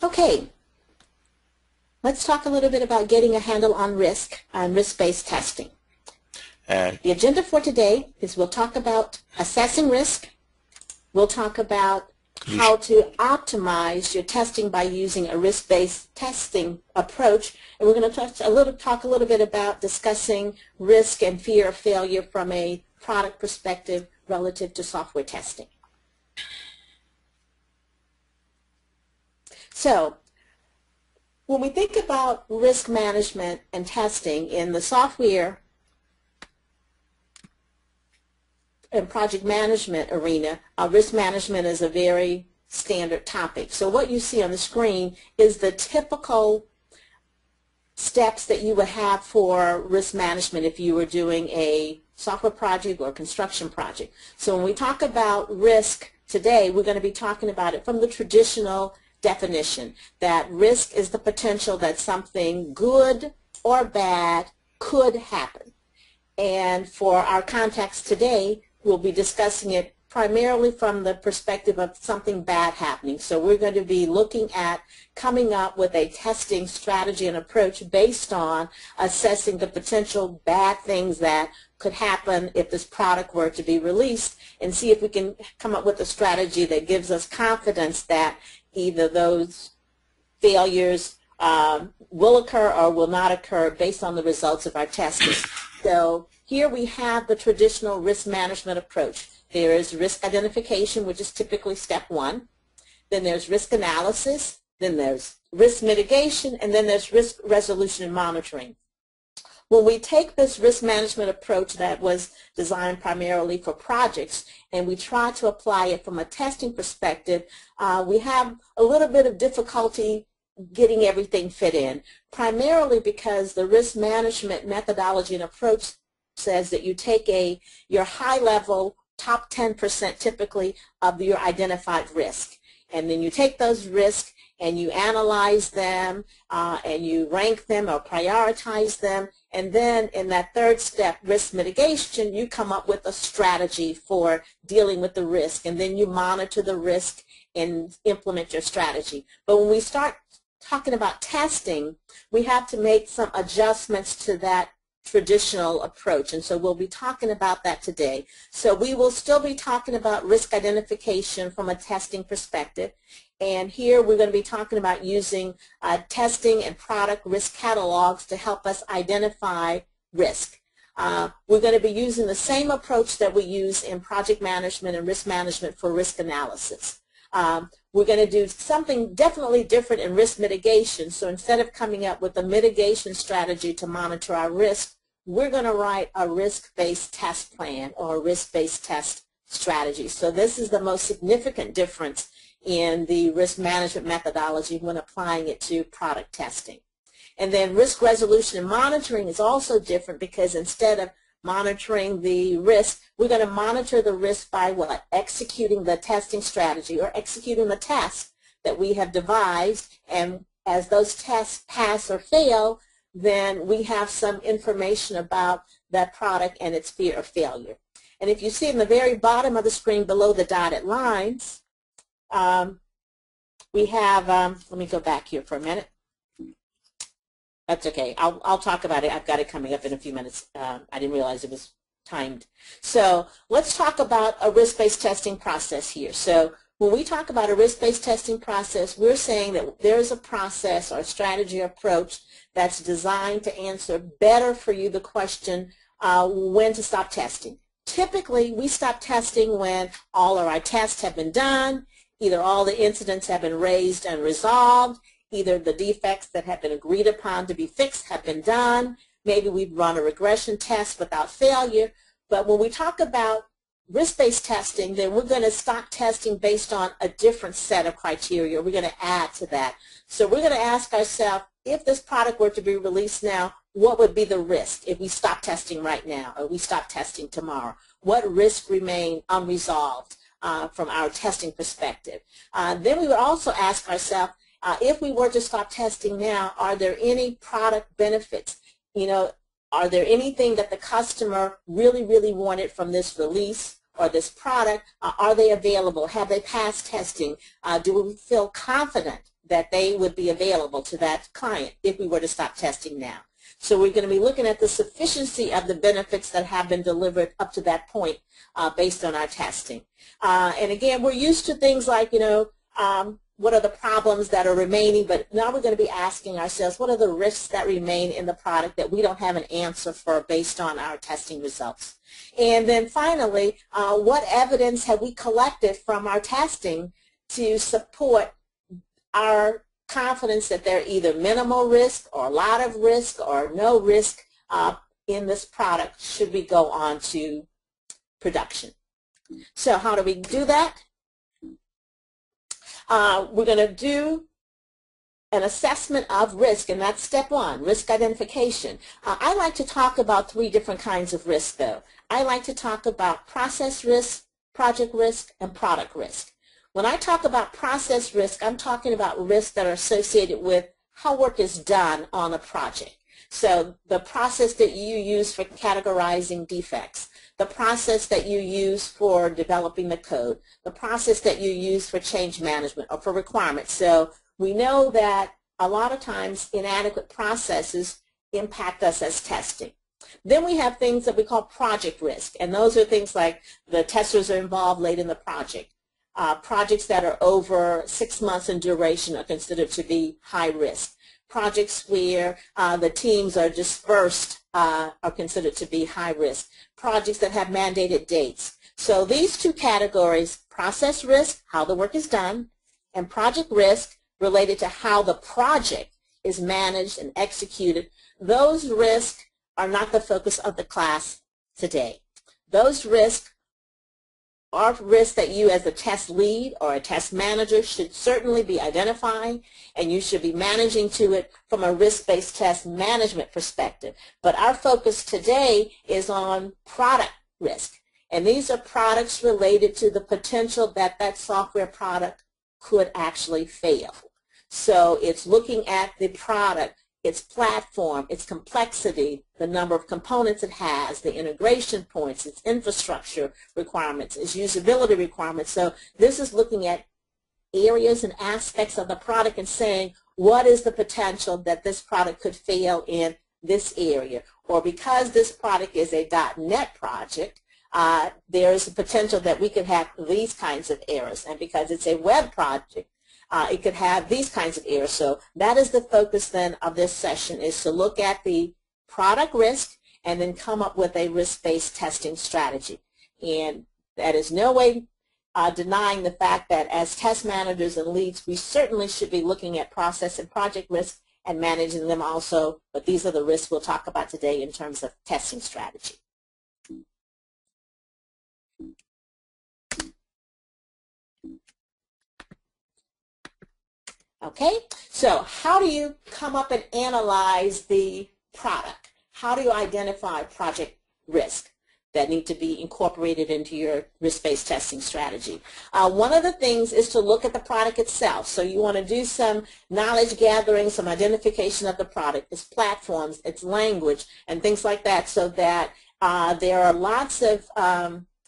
Okay, let's talk a little bit about getting a handle on risk and risk-based testing. The agenda for today is we'll talk about assessing risk. We'll talk about how to optimize your testing by using a risk-based testing approach. And we're going to talk a little bit about discussing risk and fear of failure from a product perspective relative to software testing. So, when we think about risk management and testing in the software and project management arena, risk management is a very standard topic. So what you see on the screen is the typical steps that you would have for risk management if you were doing a software project or a construction project. So when we talk about risk today, we're going to be talking about it from the traditional definition, that risk is the potential that something good or bad could happen. And for our context today, we'll be discussing it primarily from the perspective of something bad happening. So we're going to be looking at coming up with a testing strategy and approach based on assessing the potential bad things that could happen if this product were to be released, and see if we can come up with a strategy that gives us confidence that either those failures will occur or will not occur based on the results of our testing. So here we have the traditional risk management approach. There is risk identification, which is typically step one. Then there's risk analysis. Then there's risk mitigation. And then there's risk resolution and monitoring. When we take this risk management approach that was designed primarily for projects and we try to apply it from a testing perspective, we have a little bit of difficulty getting everything fit in, primarily because the risk management methodology and approach says that you take your high-level top 10% typically of your identified risk, and then you take those risks and you analyze them and you rank them or prioritize them, and then in that third step, risk mitigation, you come up with a strategy for dealing with the risk, and then you monitor the risk and implement your strategy. But when we start talking about testing, we have to make some adjustments to that traditional approach, and so we'll be talking about that today. So we will still be talking about risk identification from a testing perspective, and here we're going to be talking about using testing and product risk catalogs to help us identify risk. We're going to be using the same approach that we use in project management and risk management for risk analysis. We're going to do something definitely different in risk mitigation. So instead of coming up with a mitigation strategy to monitor our risk, we're going to write a risk-based test plan or a risk-based test strategy. So this is the most significant difference in the risk management methodology when applying it to product testing. And then risk resolution and monitoring is also different, because instead of monitoring the risk, we're going to monitor the risk by what? Executing the testing strategy or executing the test that we have devised, and as those tests pass or fail, then we have some information about that product and its fear of failure. And if you see in the very bottom of the screen below the dotted lines, we have, let me go back here for a minute. That's okay. I'll talk about it. I've got it coming up in a few minutes. I didn't realize it was timed. So let's talk about a risk-based testing process here. So when we talk about a risk-based testing process, we're saying that there's a process or strategy or approach that's designed to answer better for you the question when to stop testing. Typically, we stop testing when all of our tests have been done, either all the incidents have been raised and resolved, either the defects that have been agreed upon to be fixed have been done, maybe we've run a regression test without failure. But when we talk about risk-based testing, then we're going to stop testing based on a different set of criteria. We're going to add to that. So we're going to ask ourselves, if this product were to be released now, what would be the risk if we stop testing right now or we stop testing tomorrow? What risks remain unresolved from our testing perspective? Then we would also ask ourselves, if we were to stop testing now, are there any product benefits? You know, are there anything that the customer really, really wanted from this release? or this product, are they available? Have they passed testing? Do we feel confident that they would be available to that client if we were to stop testing now? So we're going to be looking at the sufficiency of the benefits that have been delivered up to that point based on our testing. And again, we're used to things like, what are the problems that are remaining, but now we're going to be asking ourselves, what are the risks that remain in the product that we don't have an answer for based on our testing results? And then finally, what evidence have we collected from our testing to support our confidence that there are either minimal risk or a lot of risk or no risk in this product should we go on to production? So how do we do that? We're going to do an assessment of risk, and that's step one, risk identification. I like to talk about three different kinds of risk, though. I like to talk about process risk, project risk, and product risk. When I talk about process risk, I'm talking about risks that are associated with how work is done on a project. So the process that you use for categorizing defects, the process that you use for developing the code, the process that you use for change management or for requirements. So we know that a lot of times inadequate processes impact us as testing. Then we have things that we call project risk, and those are things like the testers are involved late in the project. Projects that are over 6 months in duration are considered to be high risk. Projects where the teams are dispersed are considered to be high risk. Projects that have mandated dates. So these two categories, process risk, how the work is done, and project risk related to how the project is managed and executed, those risks are not the focus of the class today. Those risks are risks that you as a test lead or a test manager should certainly be identifying, and you should be managing to it from a risk-based test management perspective. But our focus today is on product risk, and these are products related to the potential that that software product could actually fail. So it's looking at the product, its platform, its complexity, the number of components it has, the integration points, its infrastructure requirements, its usability requirements. So this is looking at areas and aspects of the product and saying, what is the potential that this product could fail in this area? Or because this product is a .NET project, there is a potential that we could have these kinds of errors. And because it's a web project, it could have these kinds of errors. So that is the focus then of this session, is to look at the product risk and then come up with a risk-based testing strategy. And that is no way denying the fact that as test managers and leads, we certainly should be looking at process and project risk and managing them also, but these are the risks we'll talk about today in terms of testing strategy. Okay, so how do you come up and analyze the product? How do you identify project risk that need to be incorporated into your risk-based testing strategy? One of the things is to look at the product itself. So you want to do some knowledge gathering, some identification of the product, its platforms, its language, and things like that, so that there are lots of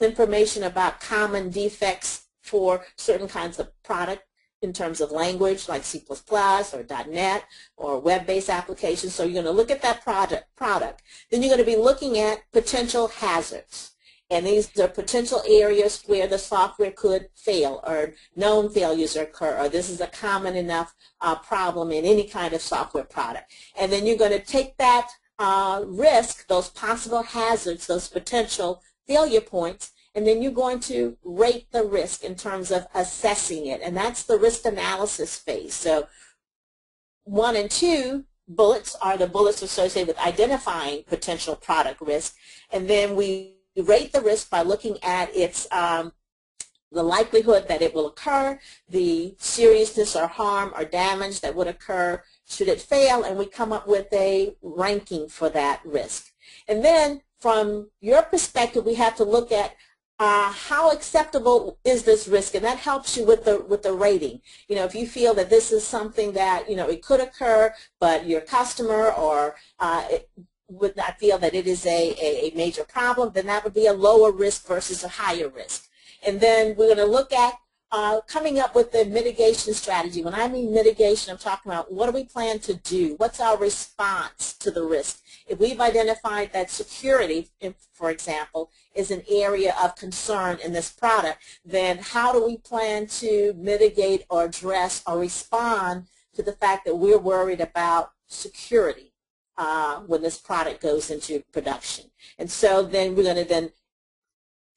information about common defects for certain kinds of product in terms of language like C++ or .NET or web-based applications. So you're going to look at that product. Then you're going to be looking at potential hazards. And these are potential areas where the software could fail or known failures occur, or this is a common enough problem in any kind of software product. And then you're going to take that risk, those possible hazards, those potential failure points, and then you're going to rate the risk in terms of assessing it. And that's the risk analysis phase. So 1 and 2 bullets are the bullets associated with identifying potential product risk. And then we rate the risk by looking at its the likelihood that it will occur, the seriousness or harm or damage that would occur should it fail, and we come up with a ranking for that risk. And then from your perspective, we have to look at how acceptable is this risk, and that helps you with the rating. You know, if you feel that this is something that, you know, it could occur, but your customer or would not feel that it is a major problem, then that would be a lower risk versus a higher risk. And then we're going to look at coming up with the mitigation strategy. When I mean mitigation, I'm talking about what do we plan to do? What's our response to the risk? If we've identified that security, for example, is an area of concern in this product, then how do we plan to mitigate or address or respond to the fact that we're worried about security when this product goes into production? And so then we're going to then,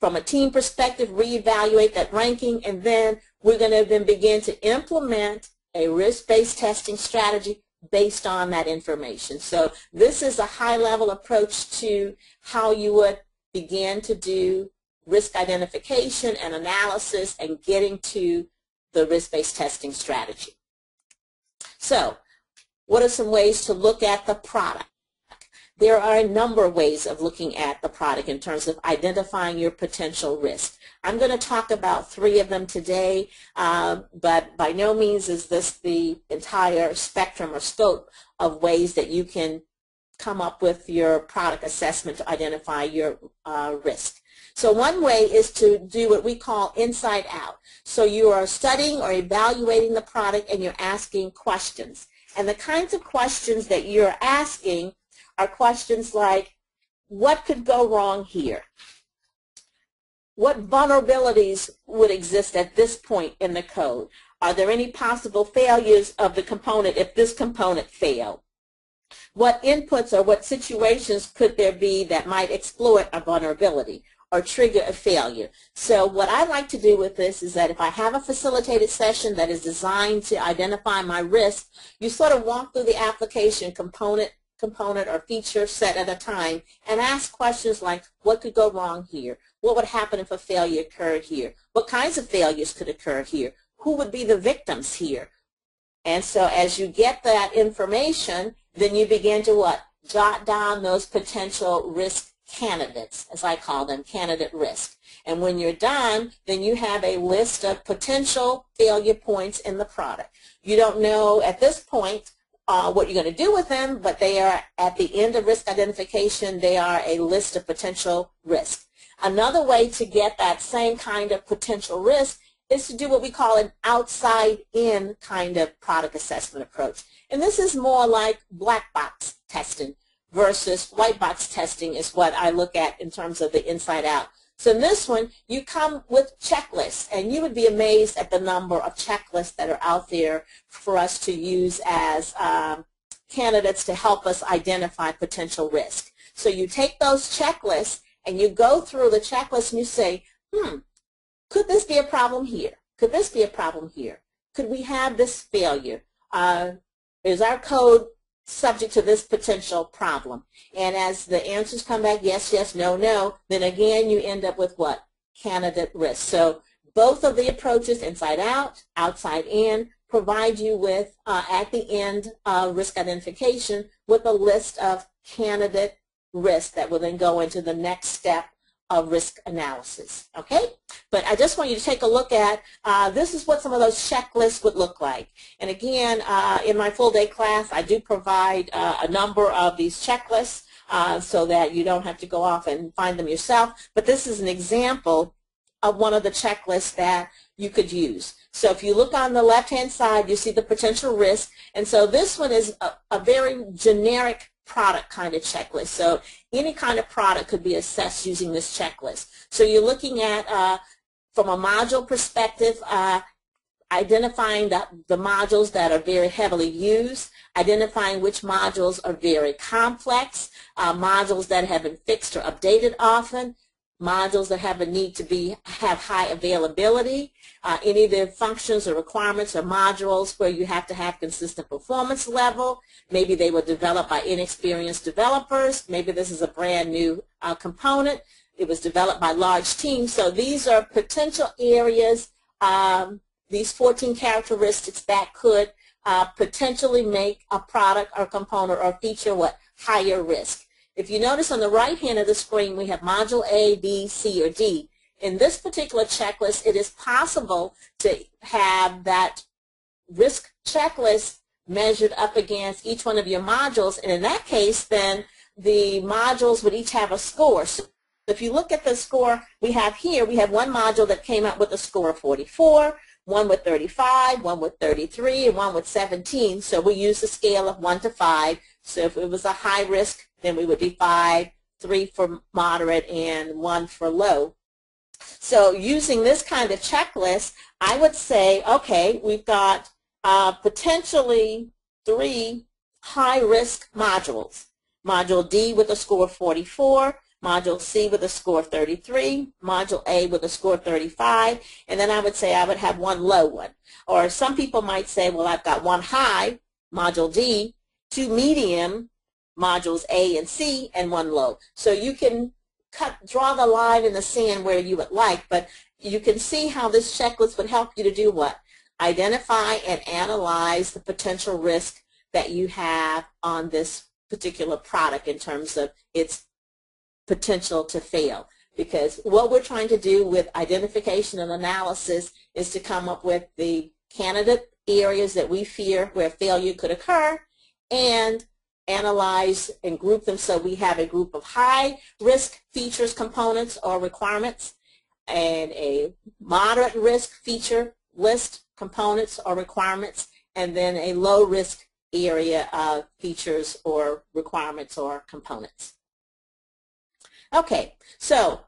from a team perspective, reevaluate that ranking, and then we're going to then begin to implement a risk-based testing strategy based on that information. So this is a high-level approach to how you would begin to do risk identification and analysis and getting to the risk-based testing strategy. So what are some ways to look at the product? There are a number of ways of looking at the product in terms of identifying your potential risk. I'm going to talk about 3 of them today, but by no means is this the entire spectrum or scope of ways that you can come up with your product assessment to identify your risk. So one way is to do what we call inside out. So you are studying or evaluating the product and you're asking questions. And the kinds of questions that you're asking are questions like, what could go wrong here? What vulnerabilities would exist at this point in the code? Are there any possible failures of the component if this component failed? What inputs or what situations could there be that might exploit a vulnerability or trigger a failure? So what I like to do with this is that if I have a facilitated session that is designed to identify my risk, you sort of walk through the application component or feature set at a time and ask questions like, what could go wrong here? What would happen if a failure occurred here? What kinds of failures could occur here? Who would be the victims here? And so as you get that information, then you begin to what? Jot down those potential risk candidates, as I call them, candidate risk. And when you're done, then you have a list of potential failure points in the product. You don't know at this point what you're going to do with them, but they are at the end of risk identification, they are a list of potential risk. Another way to get that same kind of potential risk is to do what we call an outside-in kind of product assessment approach. And this is more like black box testing versus white box testing is what I look at in terms of the inside out. So in this one, you come with checklists, and you would be amazed at the number of checklists that are out there for us to use as candidates to help us identify potential risk. So you take those checklists and you go through the checklist and you say, could this be a problem here? Could this be a problem here? Could we have this failure? Is our code subject to this potential problem? And as the answers come back, yes, yes, no, no, then again you end up with what? Candidate risk. So both of the approaches, inside out, outside in, provide you with, at the end of risk identification, with a list of candidate risks that will then go into the next step of risk analysis. Okay? But I just want you to take a look at, this is what some of those checklists would look like. And again, in my full day class, I do provide a number of these checklists so that you don't have to go off and find them yourself. But this is an example of one of the checklists that you could use. So if you look on the left-hand side, you see the potential risk. And so this one is a very generic product kind of checklist. So any kind of product could be assessed using this checklist. So you're looking at, from a module perspective, identifying the modules that are very heavily used, identifying which modules are very complex, modules that have been fixed or updated often, modules that have a need to have high availability, any of the functions or requirements or modules where you have to have consistent performance level. Maybe they were developed by inexperienced developers. Maybe this is a brand new component. It was developed by large teams. So these are potential areas, these 14 characteristics that could potentially make a product or component or feature what? Higher risk. If you notice on the right hand of the screen, we have module A, B, C, or D. In this particular checklist, it is possible to have that risk checklist measured up against each one of your modules. And in that case, then the modules would each have a score. So if you look at the score we have here, we have one module that came out with a score of 44, one with 35, one with 33, and one with 17. So we use the scale of 1 to 5. So if it was a high risk, then we would be 5, 3 for moderate, and 1 for low. So using this kind of checklist, I would say, okay, we've got potentially 3 high-risk modules. Module D with a score of 44, Module C with a score of 33, Module A with a score of 35, and then I would say I would have 1 low one. Or some people might say, well, I've got 1 high, Module D, 2 medium, Modules A and C, and 1 low. So you can draw the line in the sand where you would like, but you can see how this checklist would help you to do what? Identify and analyze the potential risk that you have on this particular product in terms of its potential to fail. Because what we're trying to do with identification and analysis is to come up with the candidate areas that we fear where failure could occur and analyze and group them so we have a group of high risk features, components, or requirements, and a moderate risk feature list, components, or requirements, and then a low risk area of features or requirements or components. Okay, so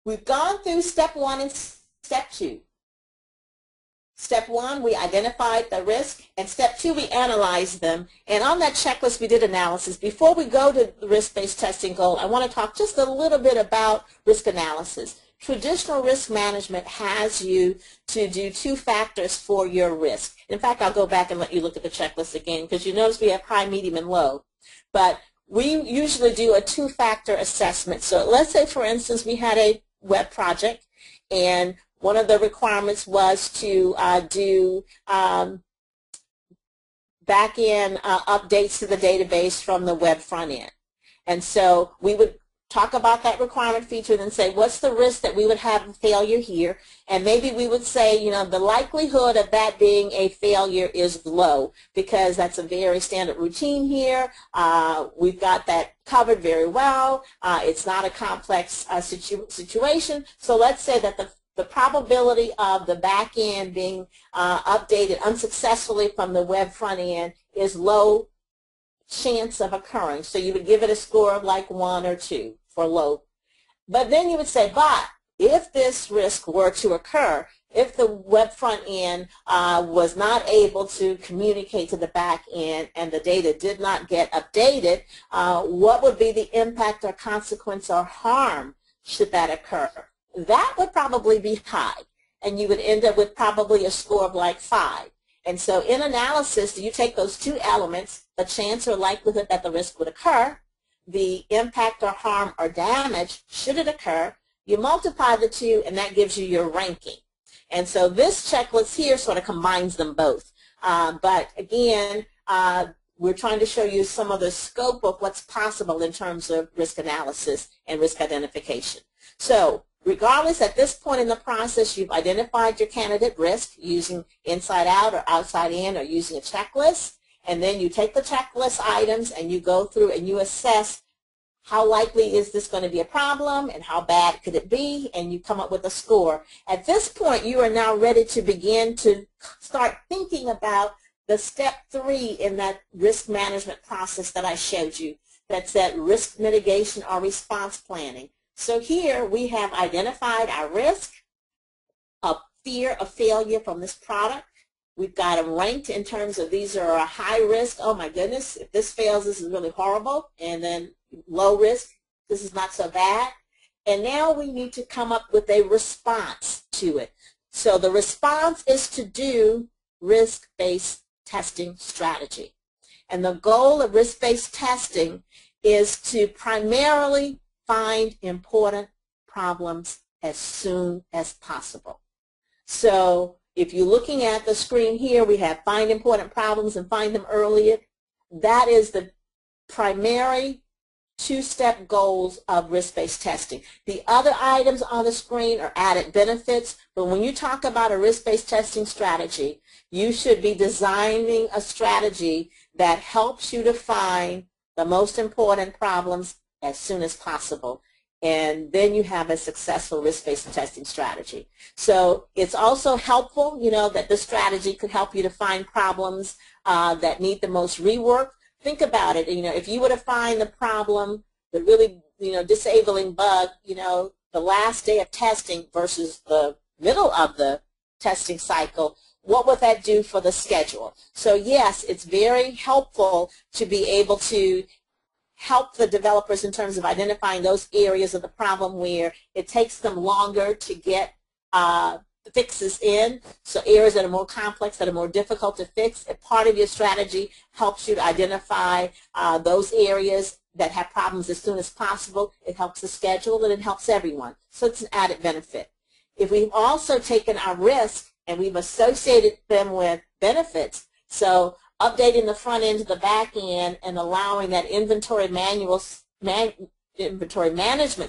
we've gone through step 1 and step 2. Step 1, we identified the risk, and step 2, we analyzed them. And on that checklist, we did analysis. Before we go to the risk-based testing goal, I want to talk just a little bit about risk analysis. Traditional risk management has you to do 2 factors for your risk. In fact, I'll go back and let you look at the checklist again, because you notice we have high, medium, and low. But we usually do a 2-factor assessment. So let's say, for instance, we had a web project, and one of the requirements was to do back-end updates to the database from the web front end. And so we would talk about that requirement feature and then say, what's the risk that we would have a failure here? And maybe we would say, you know, the likelihood of that being a failure is low because that's a very standard routine here. We've got that covered very well. It's not a complex situation. So let's say that the probability of the back end being updated unsuccessfully from the web front end is low chance of occurring. So you would give it a score of like 1 or 2 for low. But then you would say, but if this risk were to occur, if the web front end was not able to communicate to the back end and the data did not get updated, what would be the impact or consequence or harm should that occur? That would probably be high, and you would end up with probably a score of like 5. And so in analysis, you take those 2 elements, the chance or likelihood that the risk would occur, the impact or harm or damage should it occur, you multiply the 2, and that gives you your ranking. And so this checklist here sort of combines them both. But again, we're trying to show you some of the scope of what's possible in terms of risk analysis and risk identification. So regardless, at this point in the process, you've identified your candidate risk using inside out or outside in or using a checklist, and then you take the checklist items and you go through and you assess how likely is this going to be a problem and how bad could it be, and you come up with a score. At this point, you are now ready to begin to start thinking about the step 3 in that risk management process that I showed you. That's that risk mitigation or response planning. So here we have identified our risk, a fear of failure from this product. We've got them ranked in terms of these are a high risk, oh my goodness, if this fails, this is really horrible, and then low risk, this is not so bad. And now we need to come up with a response to it. So the response is to do risk-based testing strategy. And the goal of risk-based testing is to primarily find important problems as soon as possible. So if you're looking at the screen here, we have find important problems and find them earlier. That is the primary 2-step goals of risk-based testing. The other items on the screen are added benefits, but when you talk about a risk-based testing strategy, you should be designing a strategy that helps you to find the most important problems as soon as possible. And then you have a successful risk-based testing strategy. So it's also helpful, that this strategy could help you to find problems that need the most rework. Think about it, if you were to find the problem, the really, disabling bug, the last day of testing versus the middle of the testing cycle, what would that do for the schedule? So yes, it's very helpful to be able to help the developers in terms of identifying those areas of the problem where it takes them longer to get fixes in. So areas that are more complex, that are more difficult to fix. If part of your strategy helps you to identify those areas that have problems as soon as possible, it helps the schedule and it helps everyone. So it's an added benefit. If we've also taken our risk and we've associated them with benefits, so updating the front end to the back end and allowing that inventory management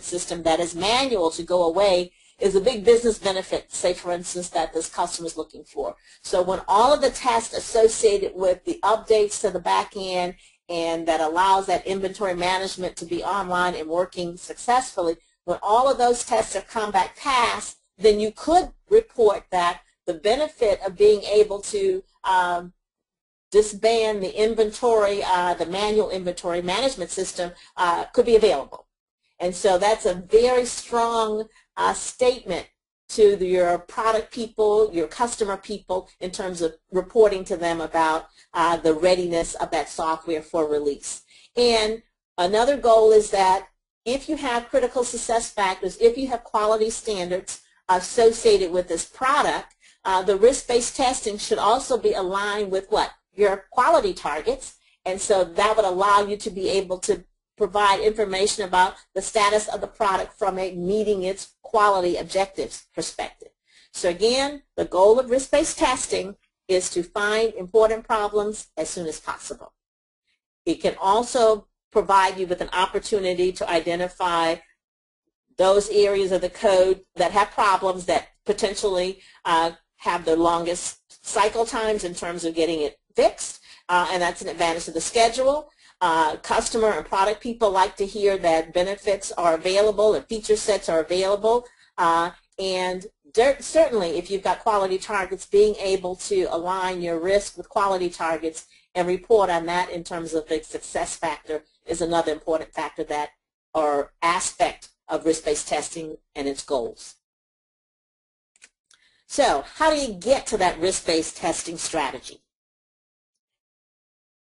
system that is manual to go away is a big business benefit, say for instance, that this customer is looking for. So when all of the tests associated with the updates to the back end and that allows that inventory management to be online and working successfully, when all of those tests have come back passed, then you could report that the benefit of being able to disband the inventory, the manual inventory management system could be available. And so that's a very strong statement to your product people, your customer people, in terms of reporting to them about the readiness of that software for release. And another goal is that if you have critical success factors, if you have quality standards associated with this product, the risk-based testing should also be aligned with what? Your quality targets. And so that would allow you to be able to provide information about the status of the product from a meeting its quality objectives perspective. So again, the goal of risk-based testing is to find important problems as soon as possible. It can also provide you with an opportunity to identify those areas of the code that have problems that potentially have the longest cycle times in terms of getting it fixed, and that's an advantage of the schedule. Customer and product people like to hear that benefits are available and feature sets are available, and certainly if you've got quality targets, being able to align your risk with quality targets and report on that in terms of the success factor is another important factor that or aspect of risk-based testing and its goals. So how do you get to that risk-based testing strategy?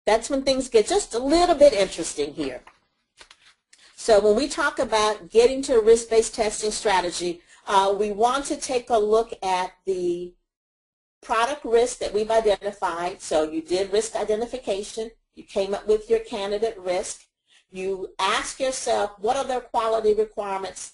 That's when things get just a little bit interesting here. So when we talk about getting to a risk-based testing strategy, we want to take a look at the product risk that we've identified. So you did risk identification. You came up with your candidate risk. You ask yourself, what are their quality requirements?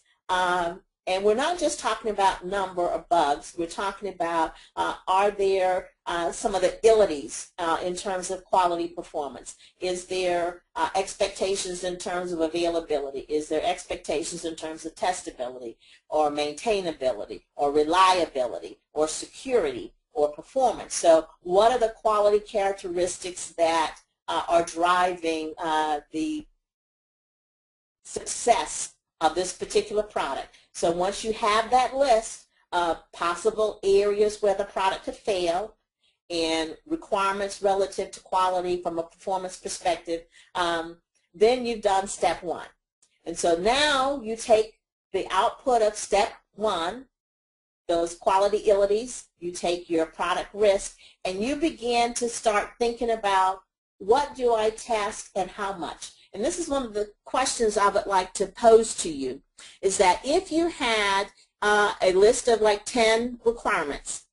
And we're not just talking about number of bugs. We're talking about are there some of the illities in terms of quality performance? Is there expectations in terms of availability? Is there expectations in terms of testability or maintainability or reliability or security or performance? So what are the quality characteristics that are driving the success of this particular product? So once you have that list of possible areas where the product could fail and requirements relative to quality from a performance perspective, then you've done step one. And so now you take the output of step one, those quality illities, you take your product risk, and you begin to start thinking about what do I test and how much. And this is one of the questions I would like to pose to you, is that if you had a list of like 10 requirements,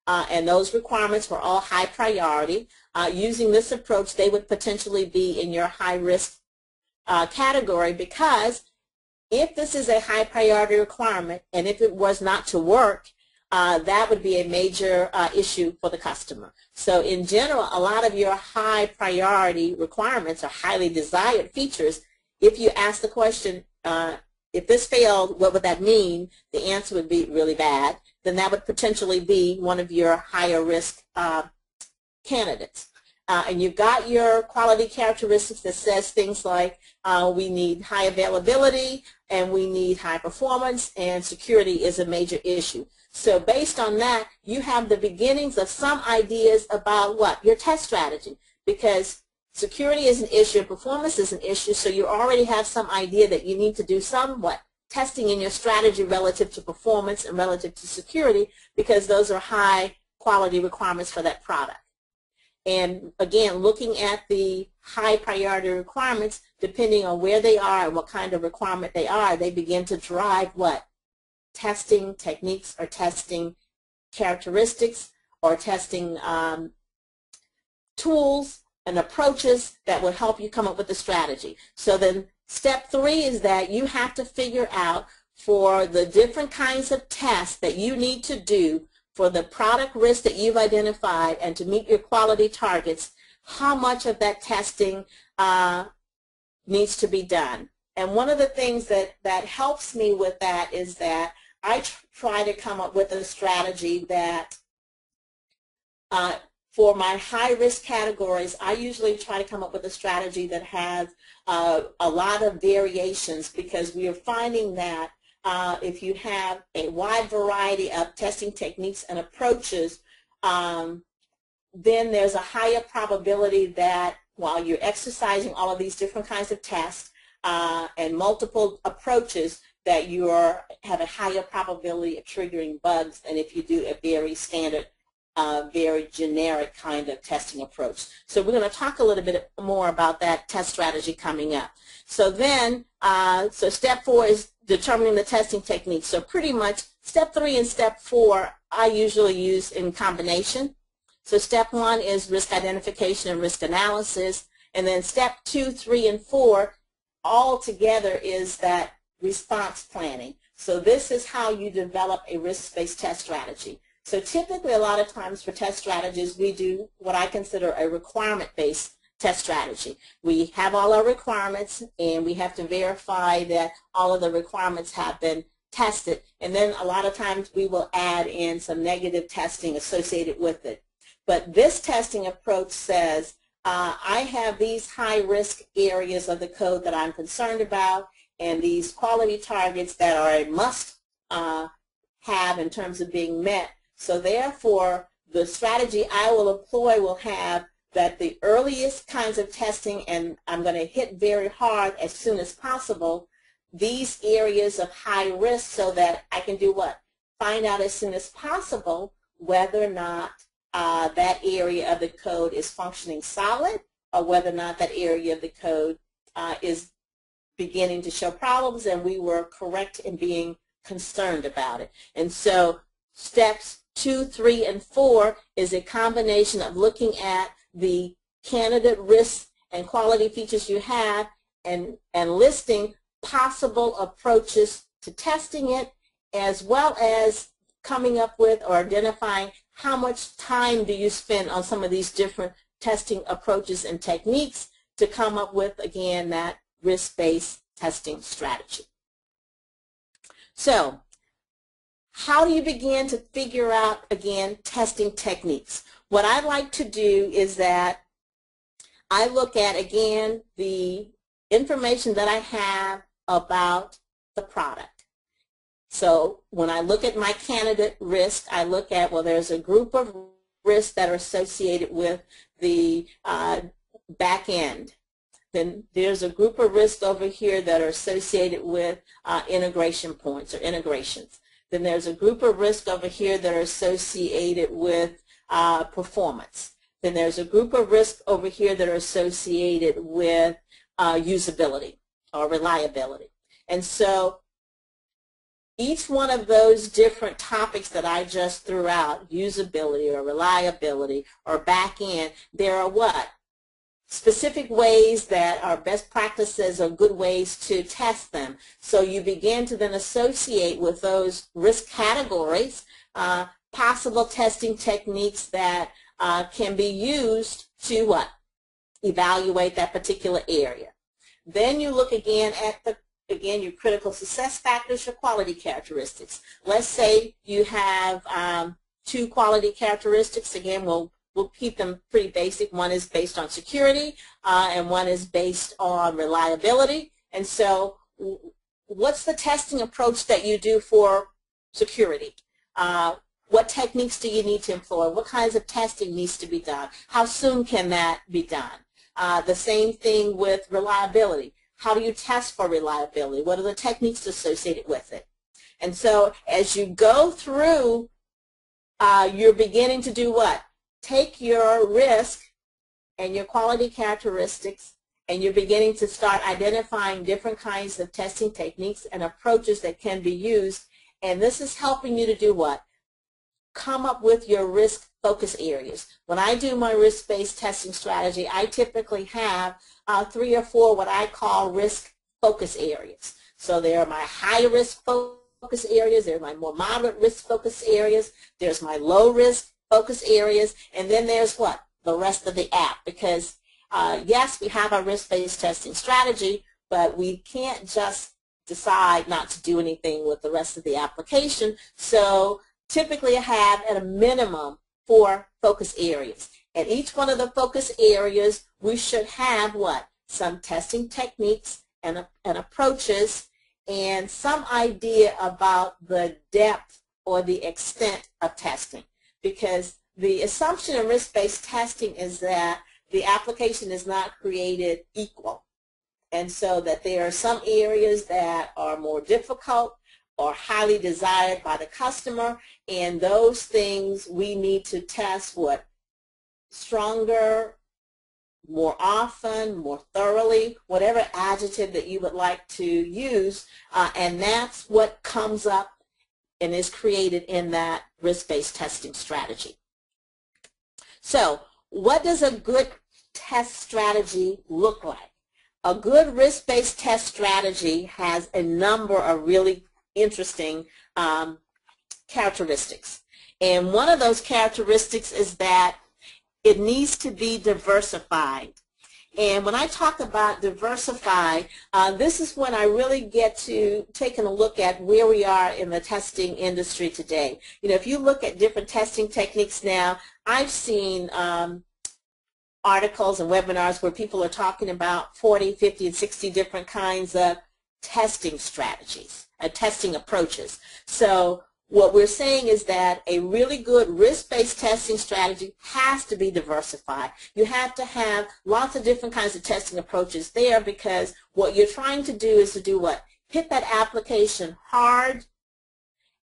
and those requirements were all high priority, using this approach, they would potentially be in your high risk category, because if this is a high priority requirement and if it was not to work, that would be a major issue for the customer. So in general, a lot of your high priority requirements are highly desired features. If you ask the question, if this failed, what would that mean? The answer would be really bad. Then that would potentially be one of your higher risk candidates. and you've got your quality characteristics that says things like we need high availability and we need high performance, and security is a major issue. So based on that, you have the beginnings of some ideas about what? Your test strategy, because security is an issue, performance is an issue, so you already have some idea that you need to do somewhat testing in your strategy relative to performance and relative to security, because those are high quality requirements for that product. And again, looking at the high priority requirements, depending on where they are and what kind of requirement they are, they begin to drive what? Testing techniques or testing characteristics or testing tools and approaches that will help you come up with a strategy. So then step 3 is that you have to figure out for the different kinds of tests that you need to do for the product risk that you've identified and to meet your quality targets, how much of that testing needs to be done. And one of the things that helps me with that is that I try to come up with a strategy that for my high-risk categories, I usually try to come up with a strategy that has a lot of variations, because we are finding that if you have a wide variety of testing techniques and approaches, then there's a higher probability that while you're exercising all of these different kinds of tests and multiple approaches, that you have a higher probability of triggering bugs than if you do a very standard, very generic kind of testing approach. So we're going to talk a little bit more about that test strategy coming up. So then, so step 4 is determining the testing technique. So pretty much step 3 and step 4 I usually use in combination. So step 1 is risk identification and risk analysis, and then step 2, 3, and 4 all together is that response planning. So this is how you develop a risk-based test strategy. So typically a lot of times for test strategies we do what I consider a requirement-based test strategy. We have all our requirements and we have to verify that all of the requirements have been tested, and then a lot of times we will add in some negative testing associated with it. But this testing approach says I have these high-risk areas of the code that I'm concerned about and these quality targets that are a must have in terms of being met. So therefore, the strategy I will employ will have that the earliest kinds of testing, and I'm going to hit very hard as soon as possible, these areas of high risk, so that I can do what? Find out as soon as possible whether or not that area of the code is functioning solid, or whether or not that area of the code is beginning to show problems and we were correct in being concerned about it. And so steps 2, 3, and 4 is a combination of looking at the candidate risks and quality features you have and listing possible approaches to testing it, as well as coming up with or identifying how much time do you spend on some of these different testing approaches and techniques to come up with, again, that risk-based testing strategy. So how do you begin to figure out, again, testing techniques? What I like to do is that I look at, again, the information that I have about the product. So when I look at my candidate risk, I look at, well, there's a group of risks that are associated with the back end. Then there's a group of risks over here that are associated with integration points or integrations. Then there's a group of risks over here that are associated with performance. Then there's a group of risks over here that are associated with usability or reliability. And so each one of those different topics that I just threw out, usability or reliability or back end, there are what? Specific ways that are best practices or good ways to test them. So you begin to then associate with those risk categories possible testing techniques that can be used to what? Evaluate that particular area. Then you look again at your critical success factors, your quality characteristics. Let's say you have 2 quality characteristics. Again, we'll we'll keep them pretty basic. One is based on security, and one is based on reliability. And so what's the testing approach that you do for security? What techniques do you need to employ? What kinds of testing needs to be done? How soon can that be done? The same thing with reliability. How do you test for reliability? What are the techniques associated with it? And so as you go through, you're beginning to do what? Take your risk and your quality characteristics, and you're beginning to start identifying different kinds of testing techniques and approaches that can be used. And this is helping you to do what? Come up with your risk focus areas. When I do my risk-based testing strategy, I typically have 3 or 4 what I call risk focus areas. So there are my high risk focus areas, there are my more moderate risk focus areas, there's my low risk focus areas, and then there's what? The rest of the app. Because yes, we have our risk-based testing strategy, but we can't just decide not to do anything with the rest of the application. So typically I have at a minimum 4 focus areas. And each one of the focus areas, we should have what? Some testing techniques and approaches, and some idea about the depth or the extent of testing. Because the assumption in risk-based testing is that the application is not created equal. And so that there are some areas that are more difficult or highly desired by the customer, and those things we need to test what? Stronger, more often, more thoroughly, whatever adjective that you would like to use, and that's what comes up and is created in that risk-based testing strategy. So what does a good test strategy look like? A good risk-based test strategy has a number of really interesting characteristics. And one of those characteristics is that it needs to be diversified. And when I talk about diversify, this is when I really get to taking a look at where we are in the testing industry today. You know, if you look at different testing techniques now, I've seen articles and webinars where people are talking about 40, 50, and 60 different kinds of testing strategies, testing approaches. So what we're saying is that a really good risk-based testing strategy has to be diversified. You have to have lots of different kinds of testing approaches there, because what you're trying to do is to do what? Hit that application hard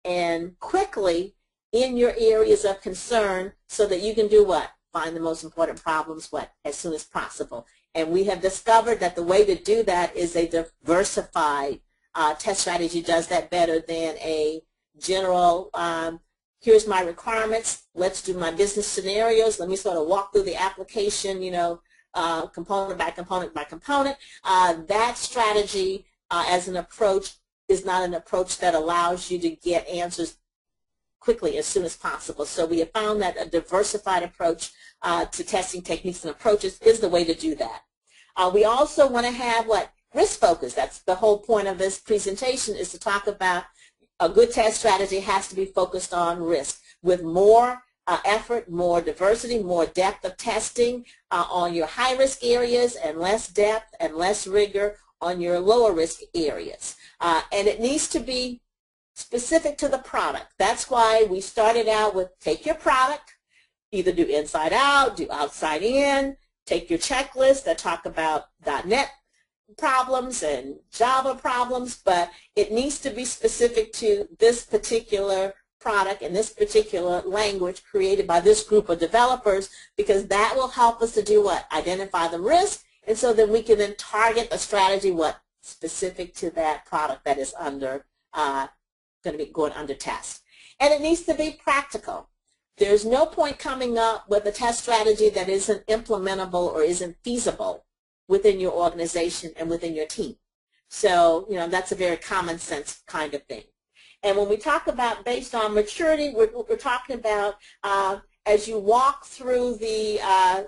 and quickly in your areas of concern so that you can do what? Find the most important problems what? As soon as possible. And we have discovered that the way to do that is a diversified test strategy does that better than a general, here's my requirements, let's do my business scenarios, let me sort of walk through the application, you know, component by component by component. That strategy as an approach is not an approach that allows you to get answers quickly as soon as possible. So we have found that a diversified approach to testing techniques and approaches is the way to do that. We also want to have what? Risk focus. That's the whole point of this presentation, is to talk about a good test strategy has to be focused on risk, with more effort, more diversity, more depth of testing on your high-risk areas, and less depth and less rigor on your lower-risk areas. And it needs to be specific to the product. That's why we started out with take your product, either do inside out, do outside in, take your checklist that talk about .NET problems and Java problems, but it needs to be specific to this particular product and this particular language created by this group of developers, because that will help us to do what? Identify the risk, and so then we can then target a strategy what? Specific to that product that is under going to be going under test. And it needs to be practical. There's no point coming up with a test strategy that isn't implementable or isn't feasible within your organization and within your team. So, you know, that's a very common sense kind of thing. And when we talk about based on maturity, we're talking about as you walk through the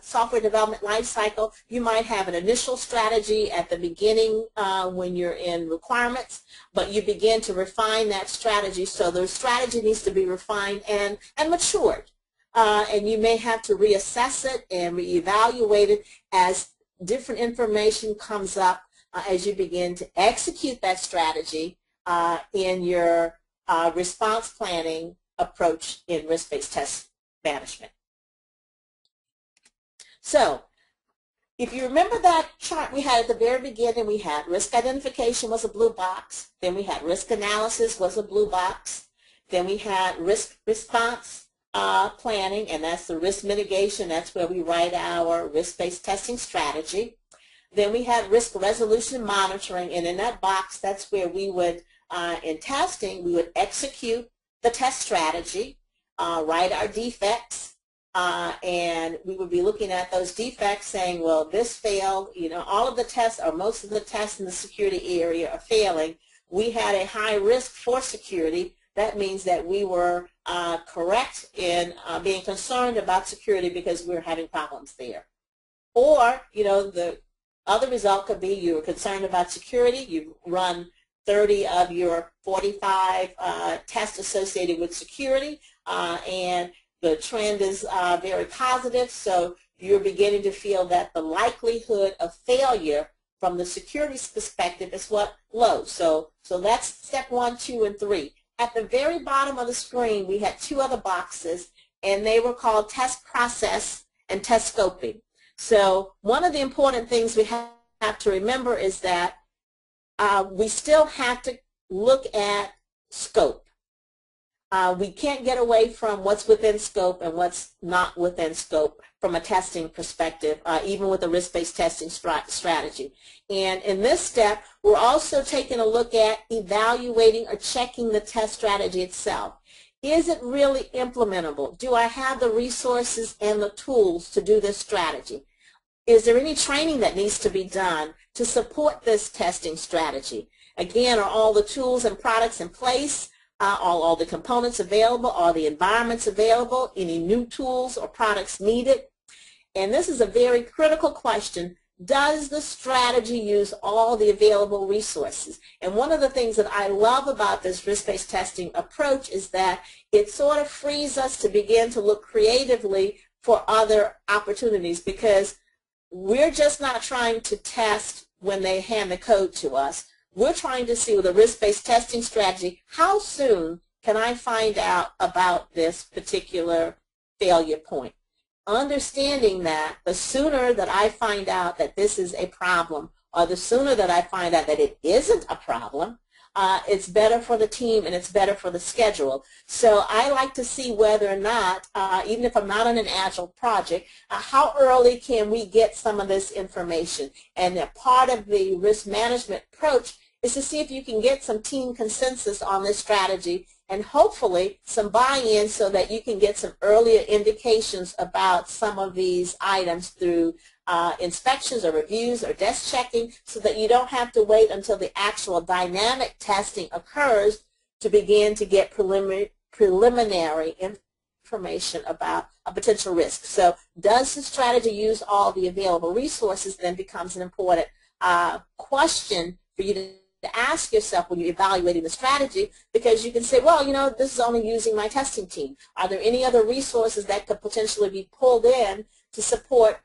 software development life cycle, you might have an initial strategy at the beginning when you're in requirements, but you begin to refine that strategy. So the strategy needs to be refined and matured. and you may have to reassess it and reevaluate it as different information comes up as you begin to execute that strategy in your response planning approach in risk-based test management. So, if you remember that chart we had at the very beginning, we had risk identification was a blue box, then we had risk analysis was a blue box, then we had risk response planning, and that's the risk mitigation, that's where we write our risk-based testing strategy. Then we had risk resolution monitoring, and in that box, that's where we would, in testing, we would execute the test strategy, write our defects, and we would be looking at those defects saying, well, this failed, you know, all of the tests or most of the tests in the security area are failing. We had a high risk for security. That means that we were correct in being concerned about security because we were having problems there. Or, you know, the other result could be you were concerned about security, you run 30 of your 45 tests associated with security, and the trend is very positive, so you're beginning to feel that the likelihood of failure from the security perspective is what low. So that's step 1, 2, and 3. At the very bottom of the screen, we had 2 other boxes, and they were called test process and test scoping. So one of the important things we have to remember is that we still have to look at scope. We can't get away from what's within scope and what's not within scope from a testing perspective, even with a risk-based testing strategy. And in this step, we're also taking a look at evaluating or checking the test strategy itself. Is it really implementable? Do I have the resources and the tools to do this strategy? Is there any training that needs to be done to support this testing strategy? Again, are all the tools and products in place? All the components available? Are the environments available? Any new tools or products needed? And this is a very critical question. Does the strategy use all the available resources? And one of the things that I love about this risk-based testing approach is that it sort of frees us to begin to look creatively for other opportunities, because we're just not trying to test when they hand the code to us. We're trying to see with a risk-based testing strategy, how soon can I find out about this particular failure point? Understanding that the sooner that I find out that this is a problem, or the sooner that I find out that it isn't a problem, it's better for the team and it's better for the schedule. So I like to see whether or not, even if I'm not on an Agile project, how early can we get some of this information? And a part of the risk management approach is to see if you can get some team consensus on this strategy and hopefully some buy-in so that you can get some earlier indications about some of these items through inspections or reviews or desk checking, so that you don't have to wait until the actual dynamic testing occurs to begin to get preliminary information about a potential risk. So does the strategy use all the available resources then becomes an important question for you to ask yourself when you're evaluating the strategy, because you can say, well, you know, this is only using my testing team. Are there any other resources that could potentially be pulled in to support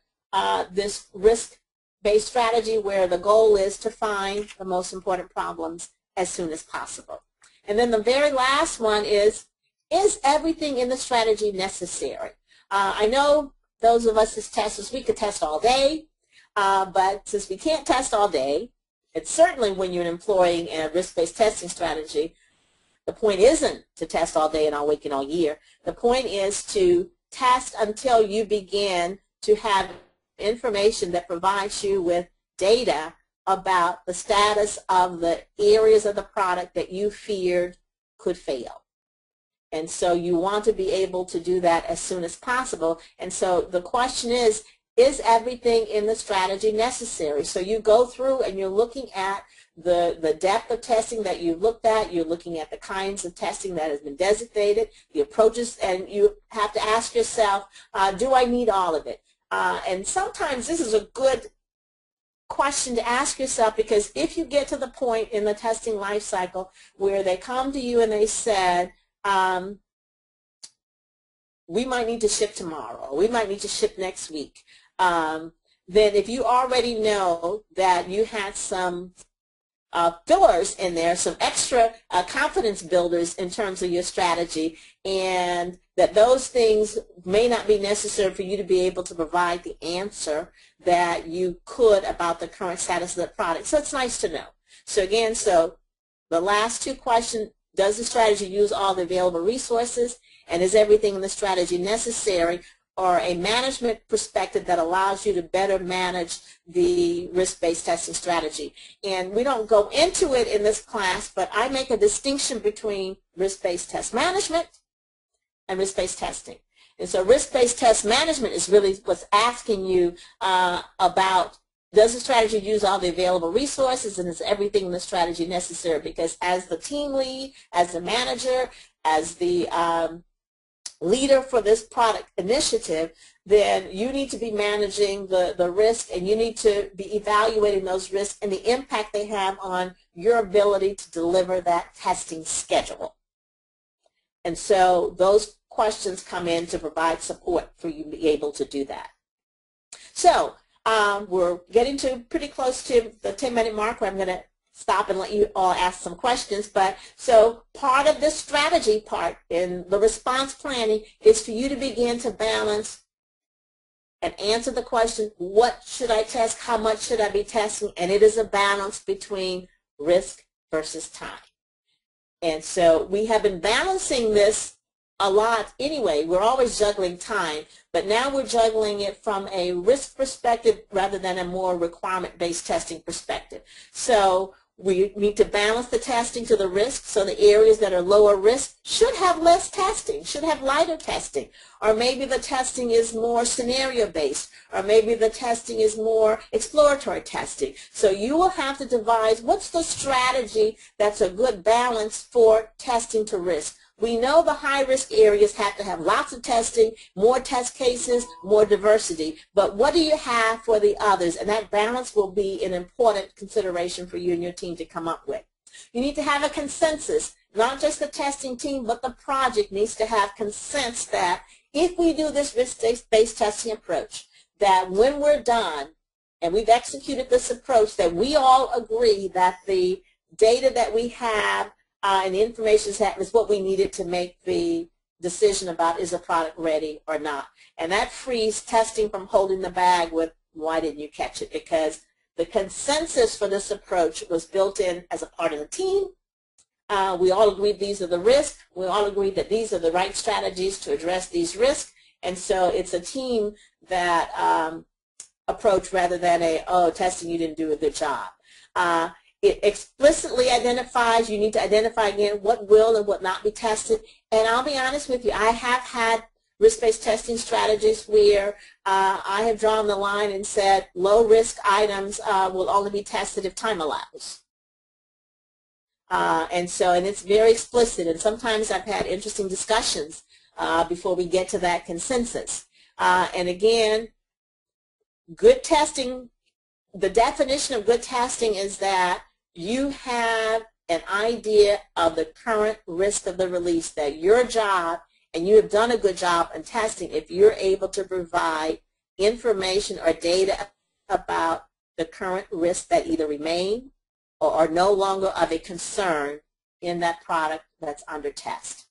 this risk-based strategy where the goal is to find the most important problems as soon as possible? And then the very last one is everything in the strategy necessary? I know those of us as testers, we could test all day, but since we can't test all day, it's certainly when you're employing a risk-based testing strategy, the point isn't to test all day and all week and all year. The point is to test until you begin to have information that provides you with data about the status of the areas of the product that you feared could fail. And so you want to be able to do that as soon as possible. And so the question is everything in the strategy necessary? So you go through and you're looking at the depth of testing that you've looked at, you're looking at the kinds of testing that has been designated, the approaches, and you have to ask yourself, do I need all of it? And sometimes this is a good question to ask yourself, because if you get to the point in the testing life cycle where they come to you and they said, we might need to ship tomorrow, or we might need to ship next week, then if you already know that you had some fillers in there, some extra confidence builders in terms of your strategy, and that those things may not be necessary for you to be able to provide the answer that you could about the current status of the product. So it's nice to know. So again, so the last two questions, does the strategy use all the available resources, and is everything in the strategy necessary, or a management perspective that allows you to better manage the risk-based testing strategy. And we don't go into it in this class, but I make a distinction between risk-based test management and risk-based testing. And so risk-based test management is really what's asking you about, does the strategy use all the available resources, and is everything in the strategy necessary? Because as the team lead, as the manager, as the leader for this product initiative, then you need to be managing the risk, and you need to be evaluating those risks and the impact they have on your ability to deliver that testing schedule. And so those questions come in to provide support for you to be able to do that. So we're getting to pretty close to the 10-minute mark where I'm going to stop and let you all ask some questions. But so part of the strategy part in the response planning is for you to begin to balance and answer the question, what should I test, how much should I be testing? And it is a balance between risk versus time. And so we have been balancing this a lot anyway. We're always juggling time, but now we're juggling it from a risk perspective rather than a more requirement-based testing perspective. So we need to balance the testing to the risk, so the areas that are lower risk should have less testing, should have lighter testing. Or maybe the testing is more scenario-based, or maybe the testing is more exploratory testing. So you will have to devise what's the strategy that's a good balance for testing to risk. We know the high-risk areas have to have lots of testing, more test cases, more diversity. But what do you have for the others? And that balance will be an important consideration for you and your team to come up with. You need to have a consensus. Not just the testing team, but the project needs to have consensus that if we do this risk-based testing approach, that when we're done and we've executed this approach, that we all agree that the data that we have and the information is what we needed to make the decision about is a product ready or not. And that frees testing from holding the bag with why didn't you catch it, because the consensus for this approach was built in as a part of the team. We all agreed these are the risks. We all agreed that these are the right strategies to address these risks. And so it's a team that approach rather than a, oh, testing, you didn't do a good job. It explicitly identifies, you need to identify again what will and what not be tested. And I'll be honest with you, I have had risk-based testing strategies where I have drawn the line and said low-risk items will only be tested if time allows. And it's very explicit, and sometimes I've had interesting discussions before we get to that consensus. And again, good testing, the definition of good testing is that you have an idea of the current risk of the release, that your job, and you have done a good job in testing if you're able to provide information or data about the current risks that either remain or are no longer of a concern in that product that's under test,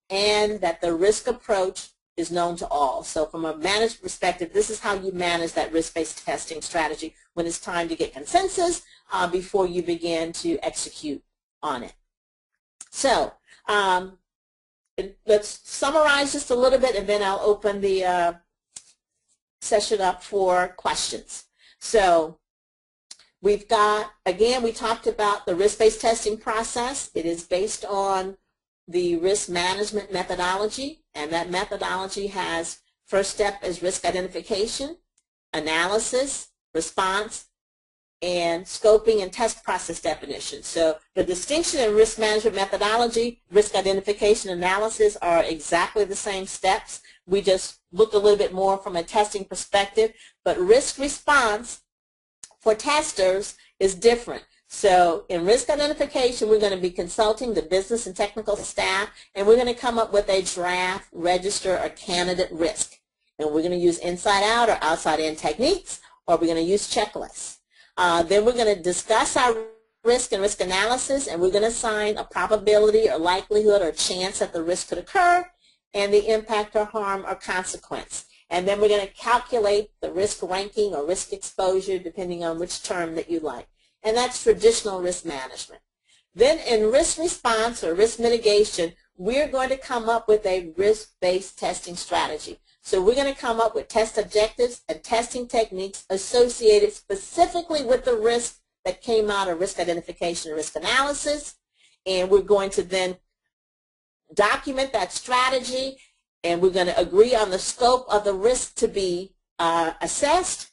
and that the risk approach is known to all. So from a managed perspective, this is how you manage that risk-based testing strategy when it's time to get consensus before you begin to execute on it. So let's summarize just a little bit, and then I'll open the session up for questions. So we've got, again, we talked about the risk-based testing process. It is based on the risk management methodology, and that methodology has first step is risk identification, analysis, response, and scoping and test process definition. So the distinction in risk management methodology, risk identification, analysis are exactly the same steps. We just look a little bit more from a testing perspective, but risk response for testers is different. So in risk identification, we're going to be consulting the business and technical staff, and we're going to come up with a draft, register, or candidate risk. And we're going to use inside-out or outside-in techniques, or we're going to use checklists. Then we're going to discuss our risk and risk analysis, and we're going to assign a probability or likelihood or chance that the risk could occur, and the impact or harm or consequence. And then we're going to calculate the risk ranking or risk exposure, depending on which term that you like. And that's traditional risk management. Then in risk response or risk mitigation, we're going to come up with a risk-based testing strategy. So we're going to come up with test objectives and testing techniques associated specifically with the risk that came out of risk identification and risk analysis. And we're going to then document that strategy, and we're going to agree on the scope of the risk to be assessed.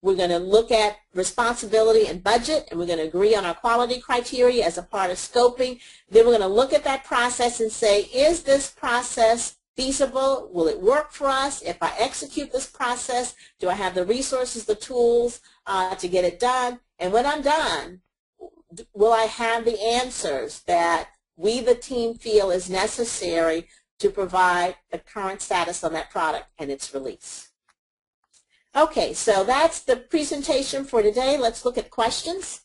We're going to look at responsibility and budget, and we're going to agree on our quality criteria as a part of scoping. Then we're going to look at that process and say, is this process feasible? Will it work for us? If I execute this process, do I have the resources, the tools to get it done? And when I'm done, will I have the answers that we, the team, feel is necessary to provide the current status on that product and its release? Okay, so that's the presentation for today. Let's look at questions.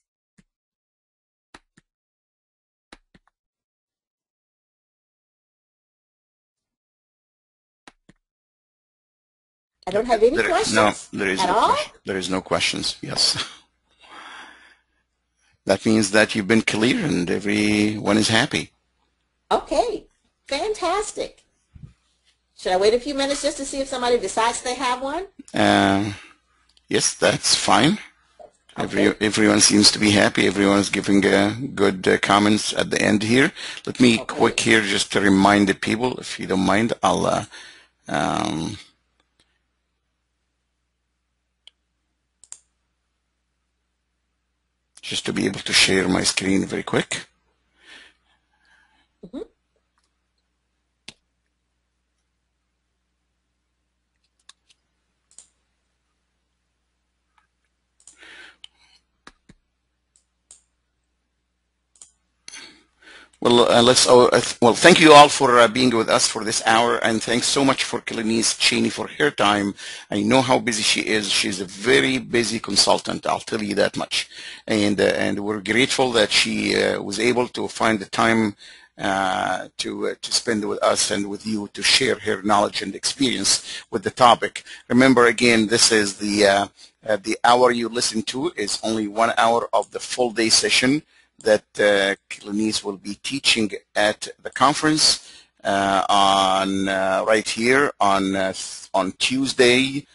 I don't have any questions. No, there is at no all? question. There is no questions. Yes. That means that you've been clear and everyone is happy. Okay, fantastic. Should I wait a few minutes just to see if somebody decides they have one? Yes, that's fine. Okay. Everyone seems to be happy. Everyone's giving good comments at the end here. Let me quick here just to remind the people, if you don't mind, I'll just to be able to share my screen very quick. Mm-hmm. Well, thank you all for being with us for this hour, and thanks so much for Kelenice Cheney for her time. I know how busy she is. She's a very busy consultant, I'll tell you that much. And we're grateful that she was able to find the time to spend with us and with you to share her knowledge and experience with the topic. Remember, again, this is the hour you listen to is only 1 hour of the full day session that Kelenice will be teaching at the conference on right here on Tuesday.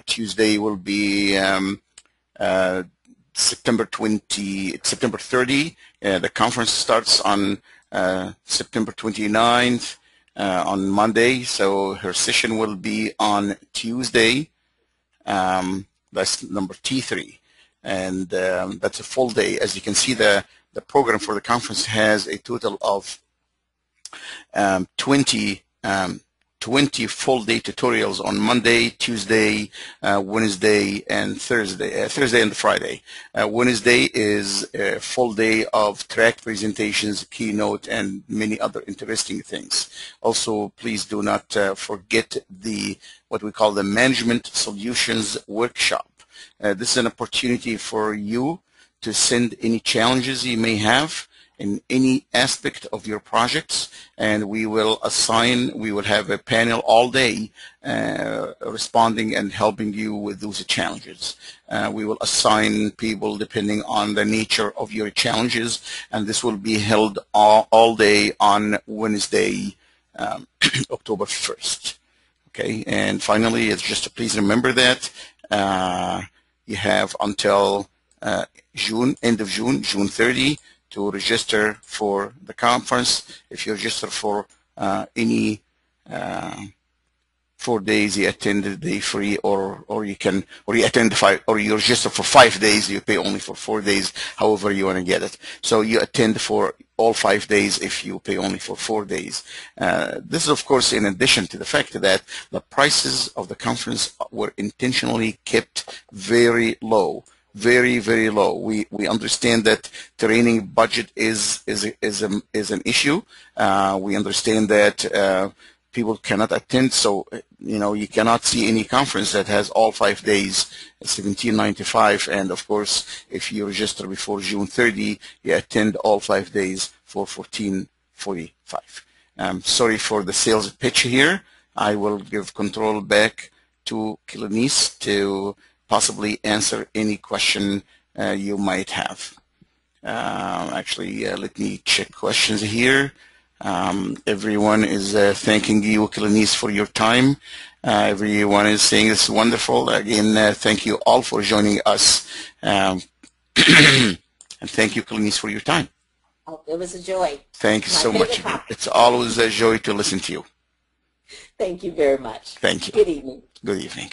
Tuesday will be September 30. The conference starts on September 29th on Monday. So her session will be on Tuesday. That's number T3. And that's a full day. As you can see, the program for the conference has a total of 20 full day tutorials on Monday, Tuesday, Wednesday, and Thursday. Thursday and Friday. Wednesday is a full day of track presentations, keynote, and many other interesting things. Also, please do not forget what we call the Management Solutions Workshop. This is an opportunity for you to send any challenges you may have in any aspect of your projects, and we will have a panel all day responding and helping you with those challenges. We will assign people depending on the nature of your challenges, and this will be held all day on Wednesday, October 1st. Okay, and finally, it's just to please remember that you have until end of June 30, to register for the conference. If you register for any 4 days, you attend the day free, or you attend you register for 5 days, you pay only for 4 days, however you want to get it. So you attend for all 5 days if you pay only for 4 days. This is, of course, in addition to the fact that the prices of the conference were intentionally kept very low. very, very low. We understand that training budget is an issue. We understand that people cannot attend, so you cannot see any conference that has all 5 days, 1795, and of course, if you register before June 30, you attend all 5 days for 1445. Sorry for the sales pitch here. I will give control back to Kilanice to possibly answer any question you might have. Actually, let me check questions here. Everyone is thanking you, Kilanice, for your time. Everyone is saying it's wonderful. Again, thank you all for joining us. And thank you, Kilanice, for your time. Oh, it was a joy. Thank you so much. It's always a joy to listen to you. Thank you very much. Thank you. Good evening. Good evening.